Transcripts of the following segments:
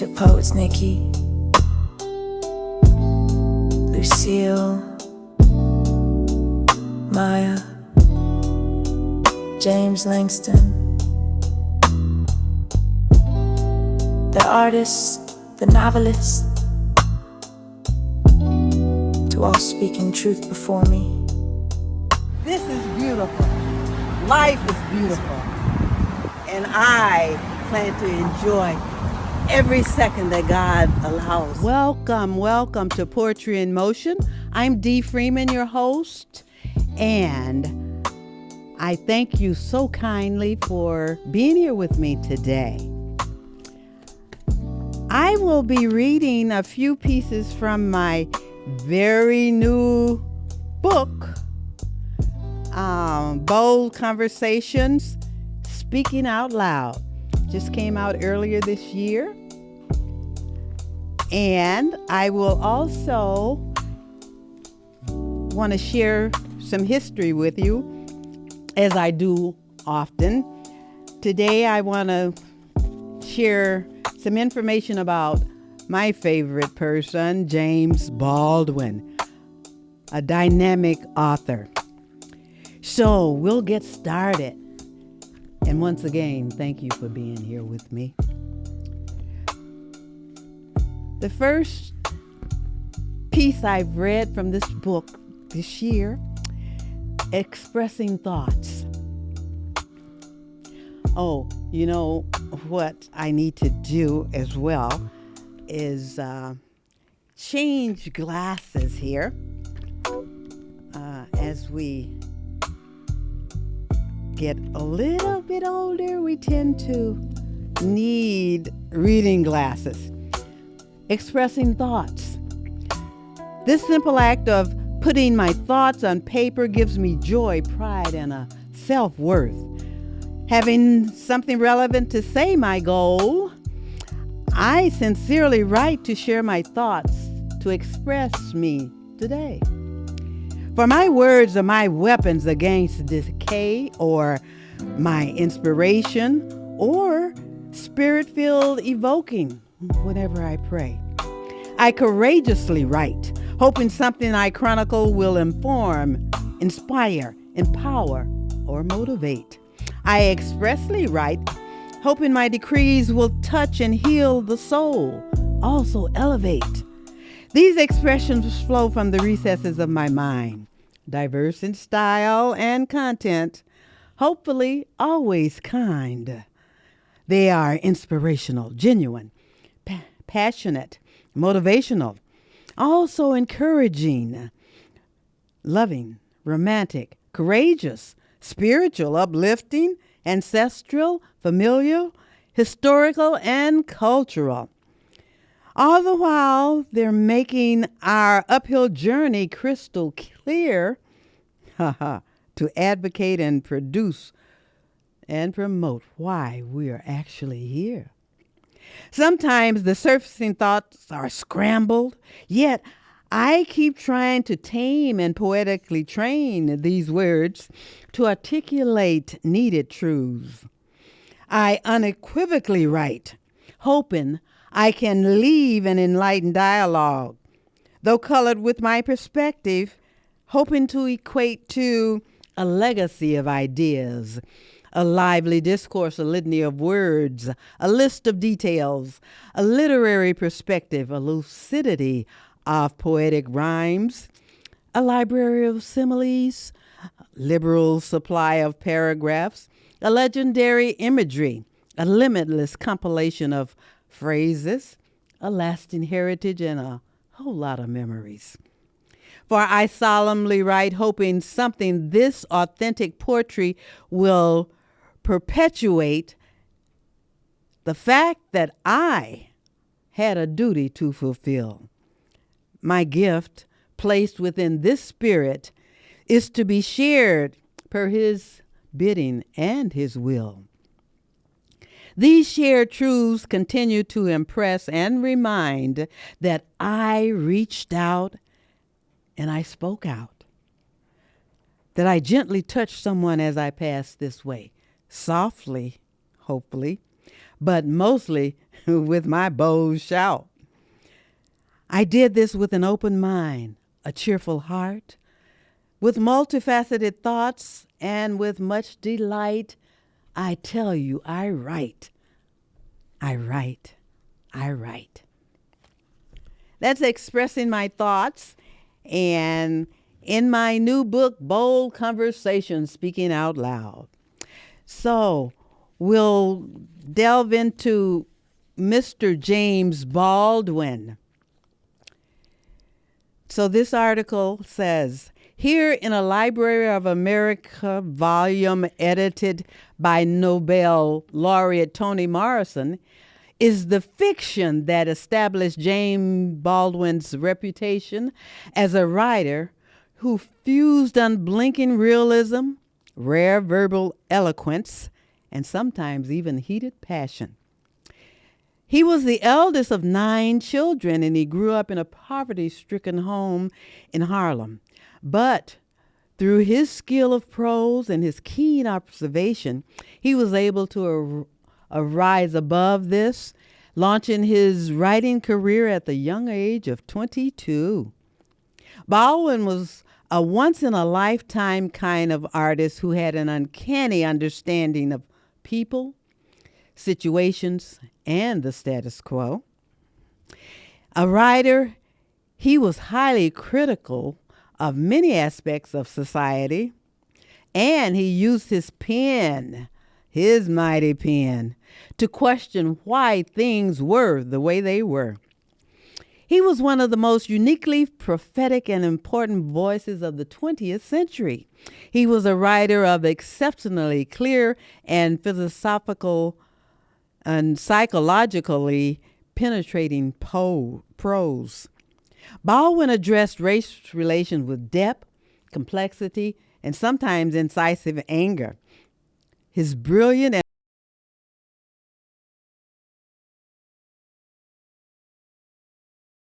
to Poets Nikki, Lucille, Maya, James Langston, the artists, the novelists, to all speaking truth before me. This is beautiful. Life is beautiful. And I plan to enjoy every second that God allows. Welcome to Poetry in Motion. I'm Dee Freeman, your host, and I thank you so kindly for being here with me today. I will be reading a few pieces from my very new book, Bold Conversations, Speaking Out Loud. Just came out earlier this year. And I will also want to share some history with you, as I do often. Today I want to share some information about my favorite person, James Baldwin, a dynamic author. So we'll get started. And once again, thank you for being here with me. The first piece I've read from this book this year, Expressing Thoughts. Oh, you know what I need to do as well is change glasses here. As we get a little bit older, we tend to need reading glasses. Expressing thoughts. This simple act of putting my thoughts on paper gives me joy, pride, and a self-worth. Having something relevant to say my goal, I sincerely write to share my thoughts, to express me today. For my words are my weapons against decay, or my inspiration, or spirit-filled evoking whenever I pray. I courageously write, hoping something I chronicle will inform, inspire, empower, or motivate. I expressly write, hoping my decrees will touch and heal the soul, also elevate. These expressions flow from the recesses of my mind, diverse in style and content, hopefully always kind. They are inspirational, genuine, passionate, motivational, also encouraging, loving, romantic, courageous, spiritual, uplifting, ancestral, familial, historical, and cultural. All the while, they're making our uphill journey crystal clear to advocate and produce and promote why we are actually here. Sometimes the surfacing thoughts are scrambled, yet I keep trying to tame and poetically train these words to articulate needed truths. I unequivocally write, hoping I can leave an enlightened dialogue, though colored with my perspective, hoping to equate to a legacy of ideas, a lively discourse, a litany of words, a list of details, a literary perspective, a lucidity of poetic rhymes, a library of similes, liberal supply of paragraphs, a legendary imagery, a limitless compilation of phrases, a lasting heritage, and a whole lot of memories. For I solemnly write, hoping something this authentic poetry will perpetuate the fact that I had a duty to fulfill. My gift, placed within this spirit, is to be shared per his bidding and his will. These shared truths continue to impress and remind that I reached out and I spoke out, that I gently touched someone as I passed this way, softly, hopefully, but mostly with my bold shout. I did this with an open mind, a cheerful heart, with multifaceted thoughts, and with much delight. I tell you, I write. I write. I write. That's expressing my thoughts. And in my new book, Bold Conversations, Speaking Out Loud. So we'll delve into Mr. James Baldwin. So this article says, here in a Library of America volume edited by Nobel laureate Toni Morrison is the fiction that established James Baldwin's reputation as a writer who fused unblinking realism, rare verbal eloquence, and sometimes even heated passion. He was the eldest of 9 children, and he grew up in a poverty-stricken home in Harlem. But through his skill of prose and his keen observation, he was able to rise above this, launching his writing career at the young age of 22. Baldwin was a once-in-a-lifetime kind of artist who had an uncanny understanding of people, situations, and the status quo. A writer, he was highly critical of many aspects of society, and he used his pen, his mighty pen, to question why things were the way they were. He was one of the most uniquely prophetic and important voices of the 20th century. He was a writer of exceptionally clear and philosophical and psychologically penetrating prose. Baldwin addressed race relations with depth, complexity, and sometimes incisive anger. His brilliant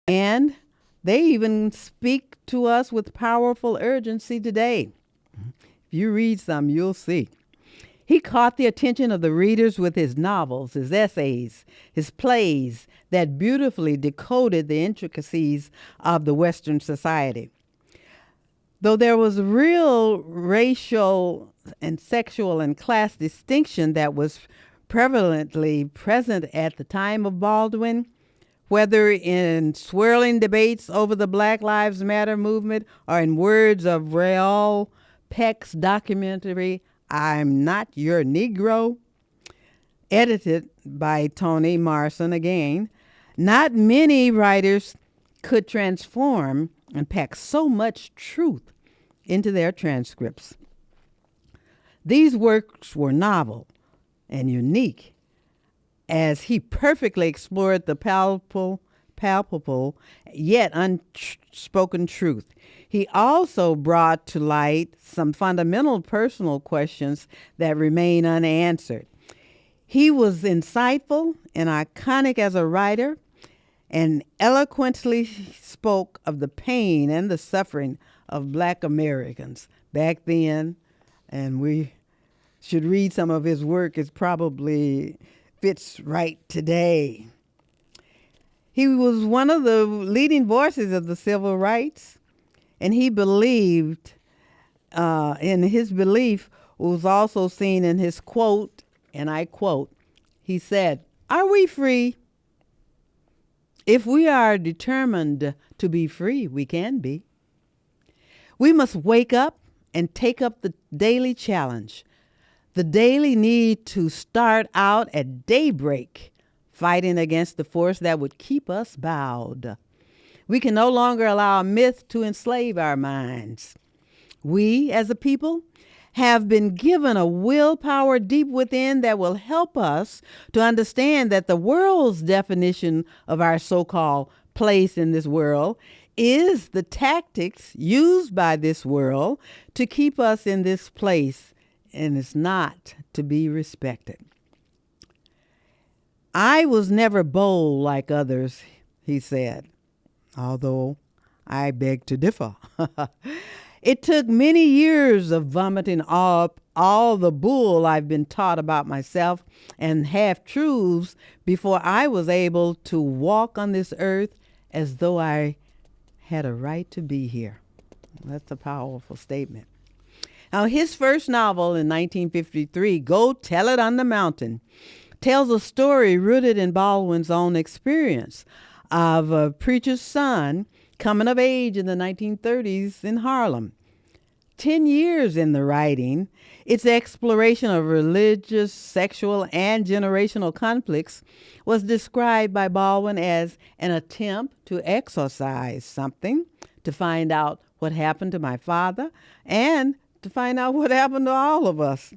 and they even speak to us with powerful urgency today. If you read some, you'll see. He caught the attention of the readers with his novels, his essays, his plays that beautifully decoded the intricacies of the Western society. Though there was real racial and sexual and class distinction that was prevalently present at the time of Baldwin, whether in swirling debates over the Black Lives Matter movement or in words of Raoul Peck's documentary, I'm Not Your Negro, edited by Toni Morrison again, not many writers could transform and pack so much truth into their transcripts. These works were novel and unique, as he perfectly explored the palpable yet unspoken truth. He also brought to light some fundamental personal questions that remain unanswered. He was insightful and iconic as a writer, and eloquently spoke of the pain and the suffering of Black Americans back then, and we should read some of his work. It probably fits right today. He was one of the leading voices of the civil rights, and he believed, and his belief was also seen in his quote, and I quote, he said, "Are we free? If we are determined to be free, we can be. We must wake up and take up the daily challenge, the daily need to start out at daybreak, fighting against the force that would keep us bowed. We can no longer allow myth to enslave our minds. We, as a people, have been given a willpower deep within that will help us to understand that the world's definition of our so-called place in this world is the tactics used by this world to keep us in this place, and is not to be respected. I was never bold like others," he said, although I beg to differ. It took many years of vomiting up all the bull I've been taught about myself and half-truths before I was able to walk on this earth as though I had a right to be here. That's a powerful statement. Now, his first novel in 1953, Go Tell It on the Mountain, tells a story rooted in Baldwin's own experience of a preacher's son coming of age in the 1930s in Harlem. 10 years in the writing, its exploration of religious, sexual, and generational conflicts was described by Baldwin as an attempt to exorcise something, to find out what happened to my father, and to find out what happened to all of us.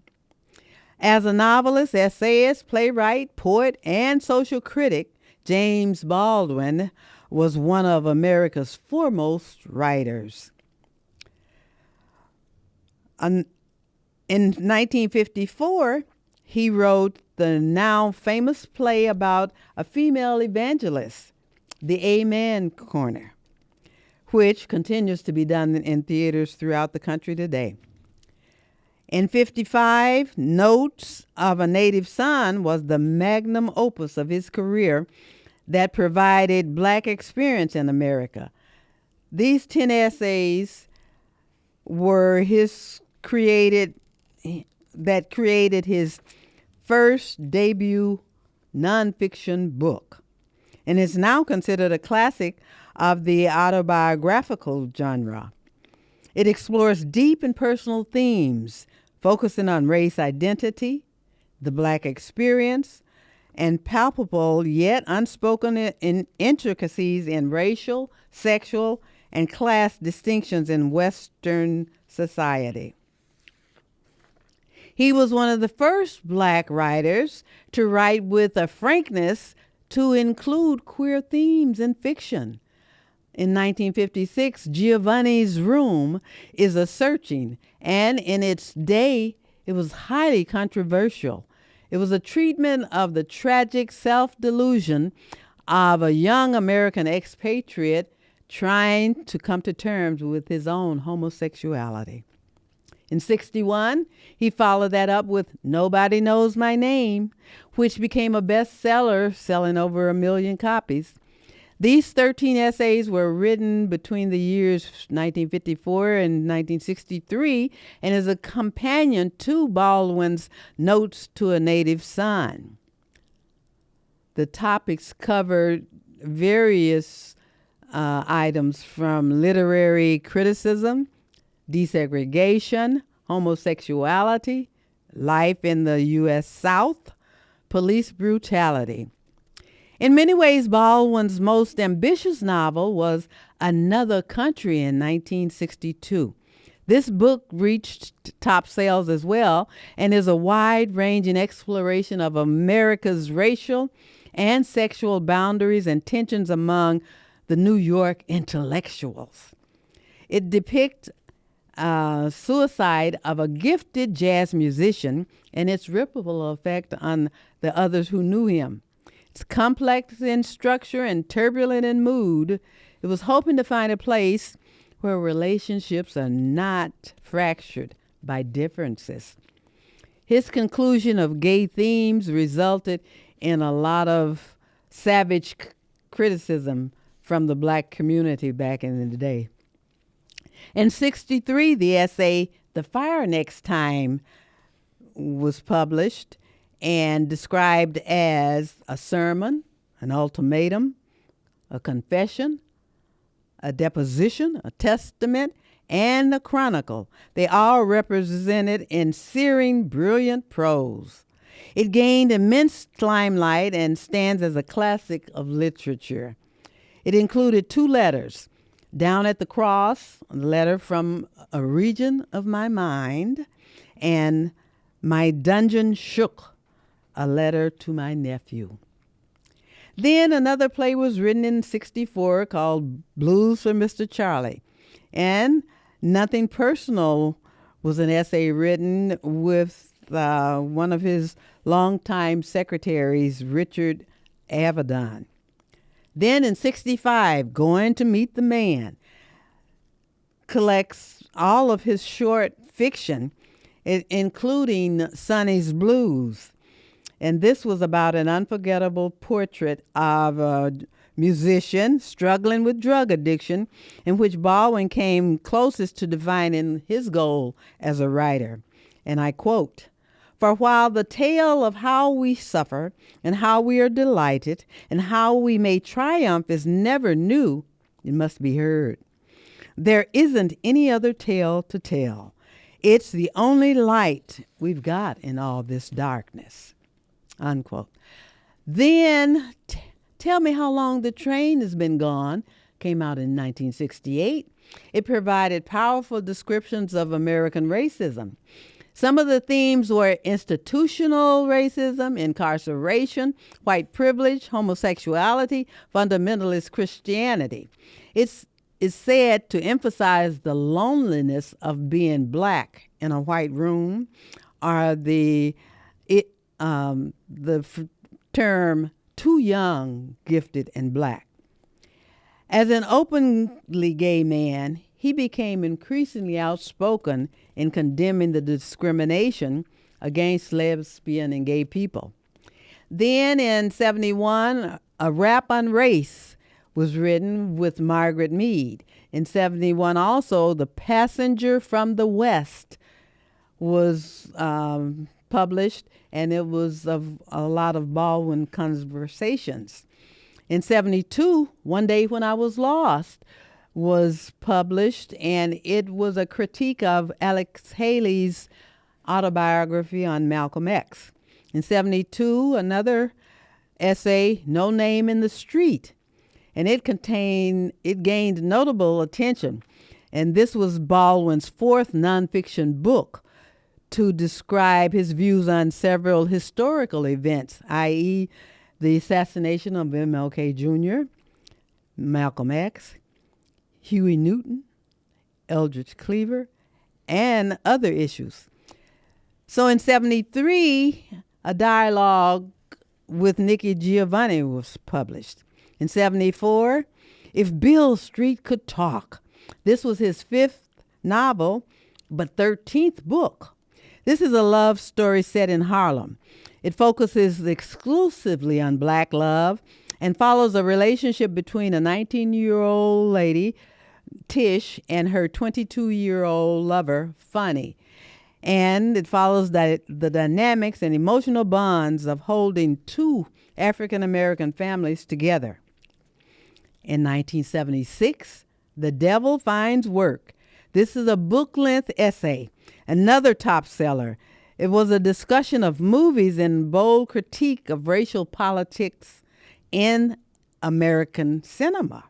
As a novelist, essayist, playwright, poet, and social critic, James Baldwin was one of America's foremost writers. In 1954, he wrote the now famous play about a female evangelist, The Amen Corner, which continues to be done in theaters throughout the country today. In 55, Notes of a Native Son was the magnum opus of his career that provided Black experience in America. These 10 essays were created his first debut nonfiction book, and is now considered a classic of the autobiographical genre. It explores deep and personal themes, focusing on race identity, the Black experience, and palpable yet unspoken intricacies in racial, sexual, and class distinctions in Western society. He was one of the first Black writers to write with a frankness to include queer themes in fiction. In 1956, Giovanni's Room is a searching, and in its day, it was highly controversial. It was a treatment of the tragic self-delusion of a young American expatriate trying to come to terms with his own homosexuality. In 1961, he followed that up with Nobody Knows My Name, which became a bestseller, selling over 1 million copies. These 13 essays were written between the years 1954 and 1963 and is a companion to Baldwin's Notes to a Native Son. The topics covered various items from literary criticism, desegregation, homosexuality, life in the U.S. South, police brutality. In many ways, Baldwin's most ambitious novel was Another Country in 1962. This book reached top sales as well and is a wide-ranging exploration of America's racial and sexual boundaries and tensions among the New York intellectuals. It depicts suicide of a gifted jazz musician and its ripple effect on the others who knew him. It's complex in structure and turbulent in mood. It was hoping to find a place where relationships are not fractured by differences. His conclusion of gay themes resulted in a lot of savage criticism from the Black community back in the day. In 1963, the essay The Fire Next Time was published and described as a sermon, an ultimatum, a confession, a deposition, a testament, and a chronicle. They all represented in searing, brilliant prose. It gained immense limelight and stands as a classic of literature. It included 2 letters, Down at the Cross, a letter from a region of my mind, and My Dungeon Shook, a letter to my nephew. Then another play was written in 1964 called Blues for Mr. Charlie. And Nothing Personal was an essay written with one of his longtime secretaries, Richard Avedon. Then in 1965, Going to Meet the Man collects all of his short fiction, including Sonny's Blues. And this was about an unforgettable portrait of a musician struggling with drug addiction, in which Baldwin came closest to defining his goal as a writer. And I quote, "For while the tale of how we suffer and how we are delighted and how we may triumph is never new, it must be heard. There isn't any other tale to tell. It's the only light we've got in all this darkness." Unquote. Then Tell Me How Long the Train Has Been Gone came out in 1968. It provided powerful descriptions of American racism. Some of the themes were institutional racism, incarceration, white privilege, homosexuality, fundamentalist Christianity. It's said to emphasize the loneliness of being black in a white room, or the term too young, gifted, and black. As an openly gay man, he became increasingly outspoken in condemning the discrimination against lesbian and gay people. Then in 71, A Rap on Race was written with Margaret Mead. In 71 also, The Passenger from the West was published, and it was of a lot of Baldwin conversations. In 72, One Day When I Was Lost was published, and it was a critique of Alex Haley's autobiography on Malcolm X. In 72, another essay, No Name in the Street, and it gained notable attention. And this was Baldwin's fourth nonfiction book to describe his views on several historical events, i.e., the assassination of MLK Jr., Malcolm X, Huey Newton, Eldridge Cleaver, and other issues. So in 73, a dialogue with Nikki Giovanni was published. In 74, If Bill Street Could Talk. This was his fifth novel, but 13th book. This is a love story set in Harlem. It focuses exclusively on black love and follows a relationship between a 19-year-old lady, Tish, and her 22-year-old lover, Funny. And it follows the dynamics and emotional bonds of holding two African-American families together. In 1976, The Devil Finds Work. This is a book-length essay, another top seller. It was a discussion of movies and bold critique of racial politics in American cinema.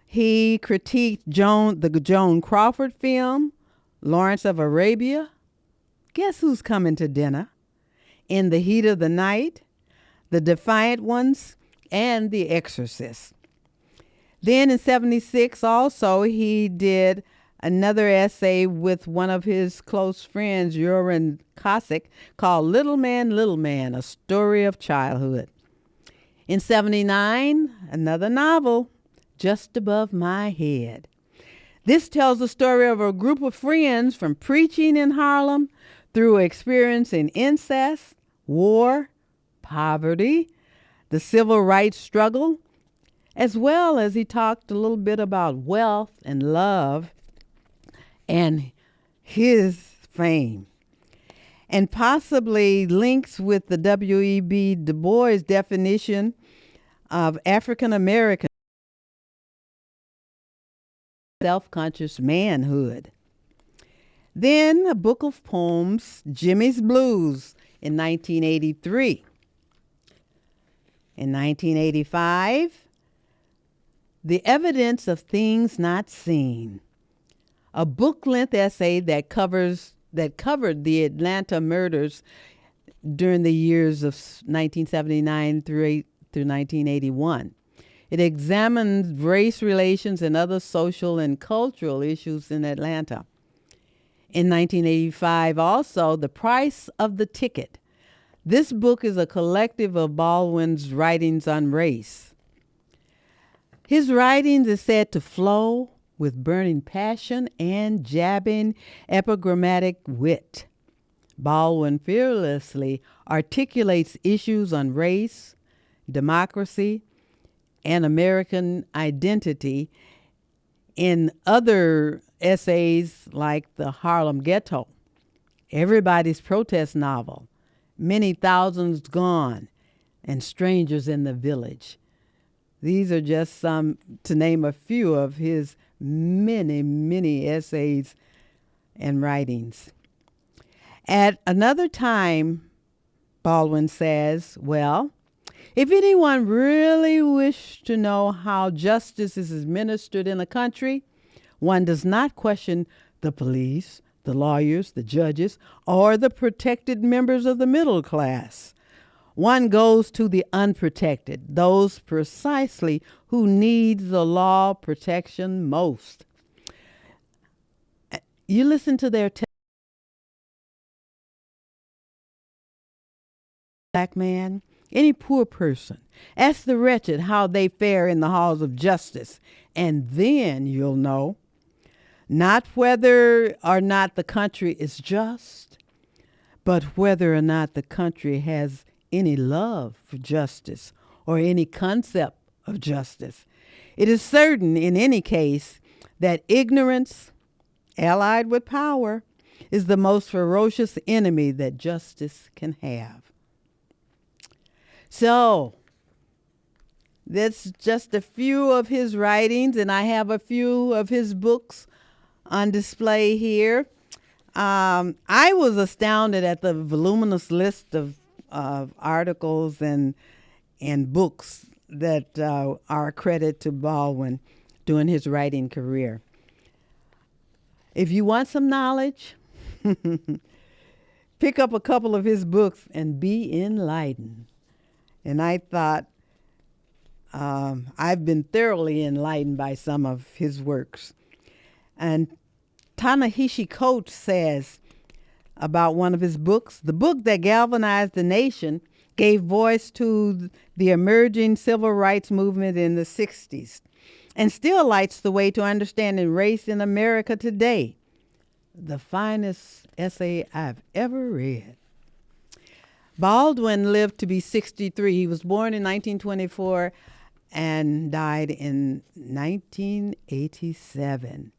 He critiqued the Joan Crawford film, Lawrence of Arabia, Guess Who's Coming to Dinner, In the Heat of the Night, The Defiant Ones, and The Exorcist. Then in 76 also, he did another essay with one of his close friends, Joran Kosick, called Little Man, A Story of Childhood. In 79, another novel, Just Above My Head. This tells the story of a group of friends from preaching in Harlem through experiencing incest, war, poverty, the civil rights struggle, as well as he talked a little bit about wealth and love and his fame, and possibly links with the W.E.B. Du Bois definition of African American self-conscious manhood. Then a book of poems, Jimmy's Blues, in 1983. In 1985, The Evidence of Things Not Seen, a book-length essay that covered the Atlanta murders during the years of 1979 through 1981. It examines race relations and other social and cultural issues in Atlanta. In 1985 also, The Price of the Ticket. This book is a collective of Baldwin's writings on race. His writings is said to flow with burning passion and jabbing epigrammatic wit. Baldwin fearlessly articulates issues on race, democracy, and American identity in other essays like The Harlem Ghetto, Everybody's Protest Novel, Many Thousands Gone, and Strangers in the Village. These are just some, to name a few of his many, many essays and writings. At another time, Baldwin says, well, if anyone really wished to know how justice is administered in a country, one does not question the police, the lawyers, the judges, or the protected members of the middle class. One goes to the unprotected, those precisely who need the law protection most. You listen to their black man, any poor person. Ask the wretched how they fare in the halls of justice, and then you'll know not whether or not the country is just, but whether or not the country has any love for justice or any concept of justice. It is certain in any case that ignorance, allied with power, is the most ferocious enemy that justice can have. So, that's just a few of his writings, and I have a few of his books on display here. I was astounded at the voluminous list of articles and books that are a credit to Baldwin during his writing career. If you want some knowledge, pick up a couple of his books and be enlightened. And I thought, I've been thoroughly enlightened by some of his works. And Ta-Nehisi Coates says about one of his books, the book that galvanized the nation gave voice to the emerging civil rights movement in the 60s and still lights the way to understanding race in America today. The finest essay I've ever read. Baldwin lived to be 63. He was born in 1924 and died in 1987.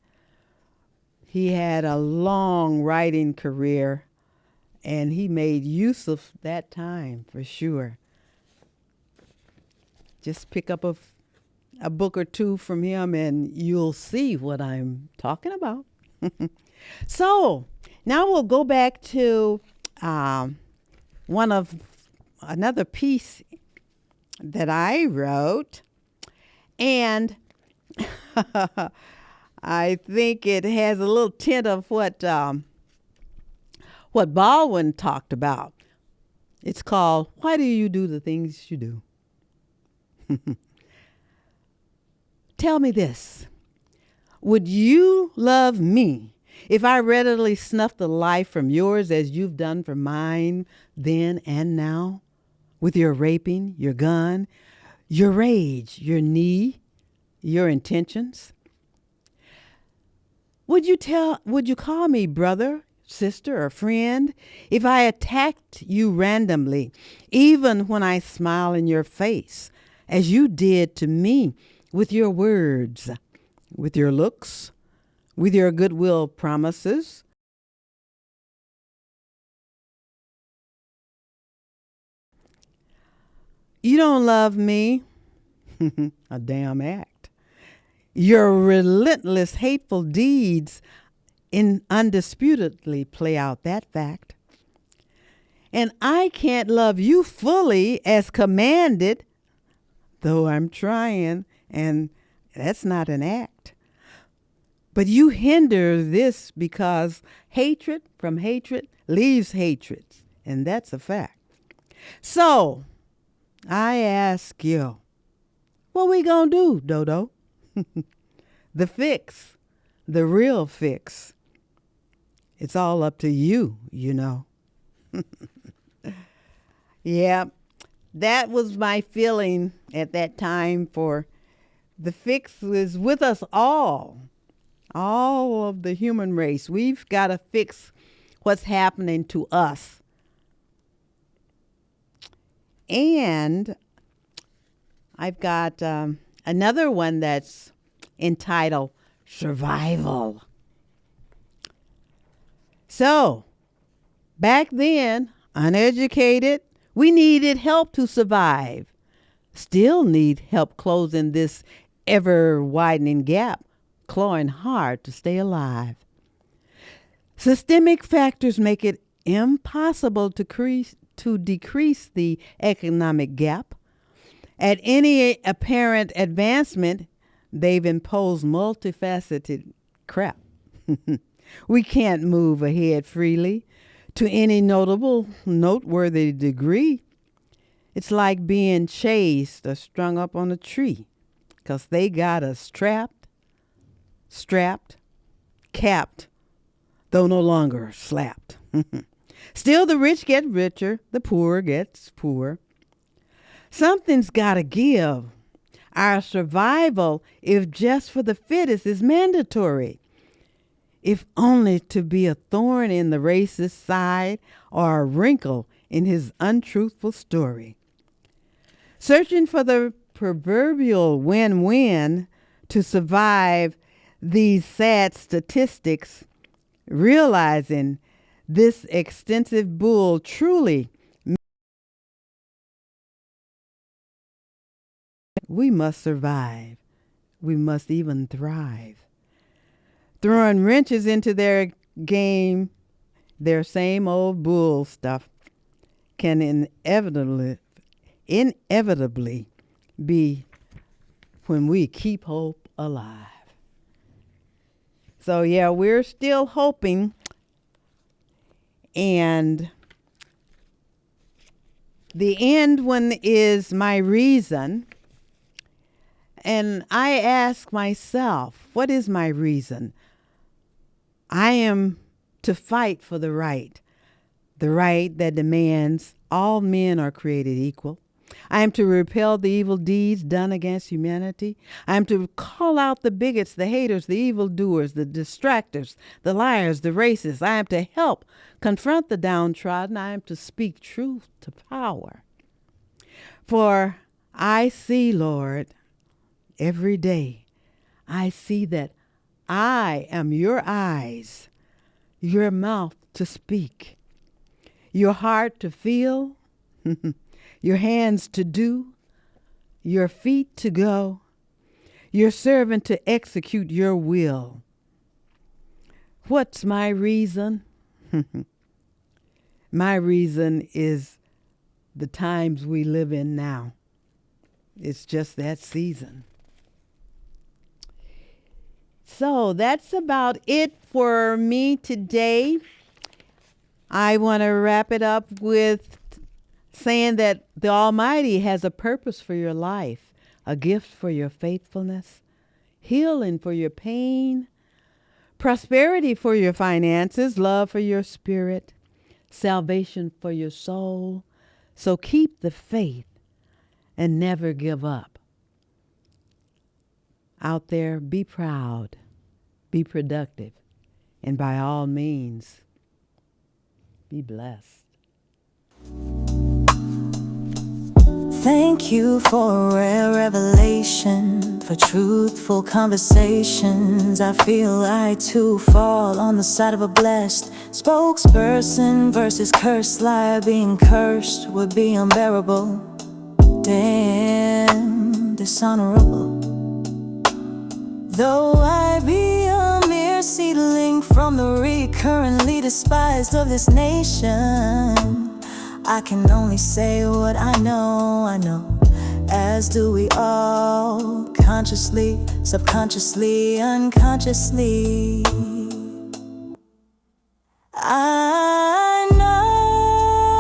He had a long writing career, and he made use of that time for sure. Just pick up a book or two from him, and you'll see what I'm talking about. So now we'll go back to another piece that I wrote, and I think it has a little tint of what Baldwin talked about. It's called "Why Do You Do the Things You Do?" Tell me this: would you love me if I readily snuffed the life from yours as you've done from mine then and now, with your raping, your gun, your rage, your knee, your intentions? Would you call me brother, sister, or friend if I attacked you randomly, even when I smile in your face, as you did to me with your words, with your looks, with your goodwill promises? You don't love me. A damn act. Your relentless, hateful deeds undisputedly play out that fact. And I can't love you fully as commanded, though I'm trying, and that's not an act. But you hinder this because hatred from hatred leaves hatred, and that's a fact. So, I ask you, what we gonna do, Dodo? The fix, the real fix. It's all up to you, you know. Yeah, that was my feeling at that time. For the fix was with us all. all of the human race. We've got to fix what's happening to us. And I've got another one that's entitled Survival. So, back then, uneducated, we needed help to survive. Still need help closing this ever-widening gap, clawing hard to stay alive. Systemic factors make it impossible to decrease the economic gap. At any apparent advancement, they've imposed multifaceted crap. We can't move ahead freely to any noteworthy degree. It's like being chased or strung up on a tree, 'cause they got us strapped, capped, though no longer slapped. Still, the rich get richer, the poor gets poorer. Something's got to give. Our survival, if just for the fittest, is mandatory. If only to be a thorn in the racist side or a wrinkle in his untruthful story. Searching for the proverbial win-win to survive these sad statistics, realizing this extensive bull truly, we must survive. We must even thrive. Throwing wrenches into their game, their same old bull stuff, can inevitably be when we keep hope alive. So yeah, we're still hoping. And the end one is my reason. And I ask myself, what is my reason? I am to fight for the right that demands all men are created equal. I am to repel the evil deeds done against humanity. I am to call out the bigots, the haters, the evildoers, the distractors, the liars, the racists. I am to help confront the downtrodden. I am to speak truth to power. For I see, Lord, every day, I see that I am your eyes, your mouth to speak, your heart to feel, your hands to do, your feet to go, your servant to execute your will. What's my reason? My reason is the times we live in now. It's just that season. So that's about it for me today. I want to wrap it up with saying that the Almighty has a purpose for your life, a gift for your faithfulness, healing for your pain, prosperity for your finances, love for your spirit, salvation for your soul. So keep the faith and never give up. Out there, be proud, be productive, and by all means, be blessed. Thank you for rare revelation, for truthful conversations. I feel I too fall on the side of a blessed spokesperson versus cursed. Lie being cursed would be unbearable. Damn, dishonorable. Though I be a mere seedling from the recurrently despised of this nation, I can only say what I know, as do we all, consciously, subconsciously, unconsciously. I know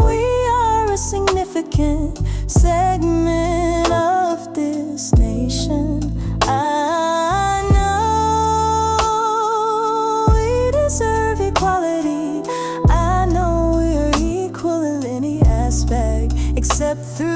we are a significant segment of this nation. I know we deserve equality. I know we're equal in any aspect, except through